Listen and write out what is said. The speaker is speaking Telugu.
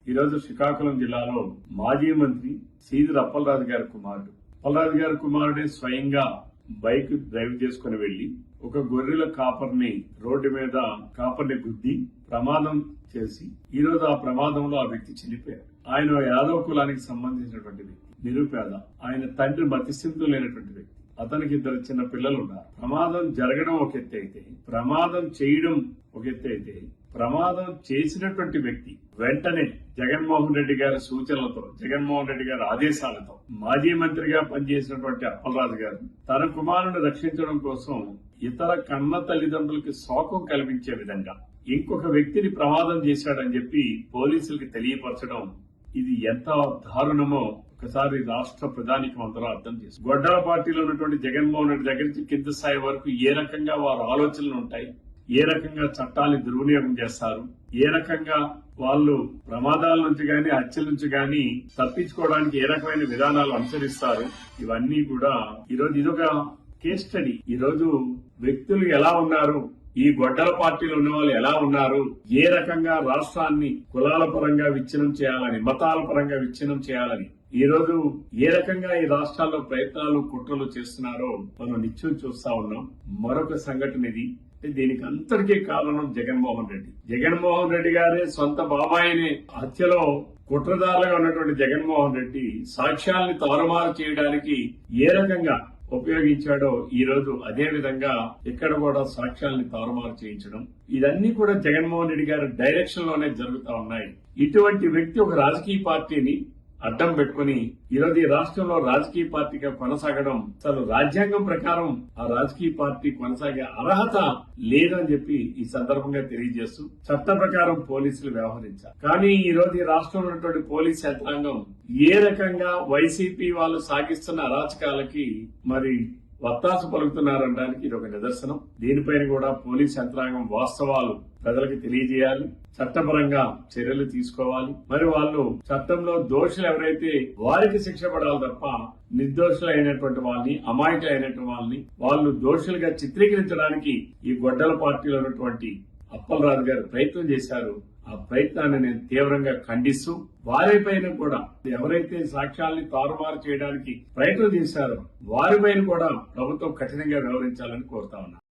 ఈ రోజు శ్రీకాకుళం జిల్లాలో మాజీ మంత్రి సీదిరి అప్పలరాజు గారి కుమారుడు అప్పలరాజు గారి కుమారుడే స్వయంగా బైక్ డ్రైవ్ చేసుకుని వెళ్లి ఒక గొర్రెల కాపర్ని రోడ్డు మీద కాపర్ని గుద్ది ప్రమాదం చేసి ఈ రోజు ఆ ప్రమాదంలో ఆ వ్యక్తి చనిపోయాడు. ఆయన యాదవ్ కులానికి సంబంధించినటువంటి వ్యక్తి, నిరుపేద. ఆయన తండ్రి మతిస్థితిలో లేనటువంటి వ్యక్తి. అతనికి 2 చిన్న పిల్లలు ఉన్నారు. ప్రమాదం జరగడం ఒక ఎత్తు అయితే, ప్రమాదం చేయడం ఒక ఎత్తు అయితే, ప్రమాదం చేసినటువంటి వ్యక్తి వెంటనే జగన్మోహన్ రెడ్డి గారి సూచనలతో, జగన్మోహన్ రెడ్డి గారి ఆదేశాలతో మాజీ మంత్రిగా పనిచేసినటువంటి అప్పలరాజు గారు తన కుమారుని రక్షించడం కోసం ఇతర కన్న తల్లిదండ్రులకి శోకం కల్పించే విధంగా ఇంకొక వ్యక్తిని ప్రమాదం చేశాడని చెప్పి పోలీసులకి తెలియపరచడం, ఇది ఎంత దారుణమో ఒకసారి రాష్ట్ర ప్రధానికం అందరూ అర్థం చేస్తారు. గొడ్డల పార్టీలో ఉన్నటువంటి జగన్మోహన్ రెడ్డి దగ్గర నుంచి కింద స్థాయి వరకు ఏ రకంగా వారి ఆలోచనలు ఉంటాయి, ఏ రకంగా చట్టాన్ని దుర్వినియోగం చేస్తారు, ఏ రకంగా వాళ్ళు ప్రమాదాల నుంచి గాని హత్యల నుంచి గాని తప్పించుకోవడానికి ఏ రకమైన విధానాలు అనుసరిస్తారు, ఇవన్నీ కూడా ఈరోజు ఇదొక కేస్ స్టడీ. ఈరోజు వ్యక్తులు ఎలా ఉన్నారు, ఈ గొడ్డల పార్టీలో ఉన్న వాళ్ళు ఎలా ఉన్నారు, ఏ రకంగా రాష్ట్రాన్ని కులాల పరంగా విచ్ఛిన్నం చేయాలని, మతాల పరంగా విచ్ఛిన్నం చేయాలని ఈ రోజు ఏ రకంగా ఈ రాష్ట్రాల్లో ప్రయత్నాలు కుట్రలు చేస్తున్నారో మనం నిత్యం చూస్తా ఉన్నాం. మరొక సంఘటన ఇది. దీనికి అంతటికీ కారణం జగన్మోహన్ రెడ్డి. జగన్మోహన్ రెడ్డి గారే సొంత బాబాయిని హత్యలో కుట్రదారులుగా ఉన్నటువంటి జగన్మోహన్ రెడ్డి సాక్ష్యాల్ని తారుమారు చేయడానికి ఏ రకంగా ఉపయోగించాడో ఈ రోజు అదే విధంగా ఇక్కడ కూడా సాక్ష్యాల్ని తారుమారు చేయించడం, ఇదన్నీ కూడా జగన్మోహన్ రెడ్డి గారి డైరెక్షన్ లోనే జరుగుతా ఉన్నాయి. ఇటువంటి వ్యక్తి ఒక రాజకీయ పార్టీని అడ్డం పెట్టుకుని ఈరోజు ఈ రాష్ట్రంలో రాజకీయ పార్టీగా కొనసాగడం, అసలు రాజ్యాంగం ప్రకారం ఆ రాజకీయ పార్టీ కొనసాగే అర్హత లేదని చెప్పి ఈ సందర్భంగా తెలియజేస్తూ చట్ట ప్రకారం పోలీసులు వ్యవహరించారు. కానీ ఈ రోజు ఈ రాష్ట్రంలో ఉన్నటువంటి పోలీస్ యంత్రాంగం ఏ రకంగా వైసీపీ వాళ్ళు సాగిస్తున్న అరాచకాలకి మరి వత్తాసు పలుకుతున్నారనడానికి ఇది ఒక నిదర్శనం. దీనిపైన కూడా పోలీస్ యంత్రాంగం వాస్తవాలు ప్రజలకు తెలియజేయాలి, చట్టపరంగా చర్యలు తీసుకోవాలి. మరి వాళ్ళు చట్టంలో దోషులు ఎవరైతే వారికి శిక్ష పడాలి తప్ప నిర్దోషులైనటువంటి వాళ్ళని, అమాయకులైనటువంటి వాళ్ళని వాళ్ళు దోషులుగా చిత్రీకరించడానికి ఈ గొడ్డల పార్టీలో ఉన్నటువంటి అప్పలరాజు గారు ప్రయత్నం చేశారు. ఆ ప్రయత్నాన్ని నేను తీవ్రంగా ఖండిస్తూ వారిపైన కూడా ఎవరైతే సాక్ష్యాల్ని తారుమారు చేయడానికి ప్రయత్నం చేశారో వారిపైన కూడా ప్రభుత్వం కఠినంగా వ్యవహరించాలని కోరుతా ఉన్నా.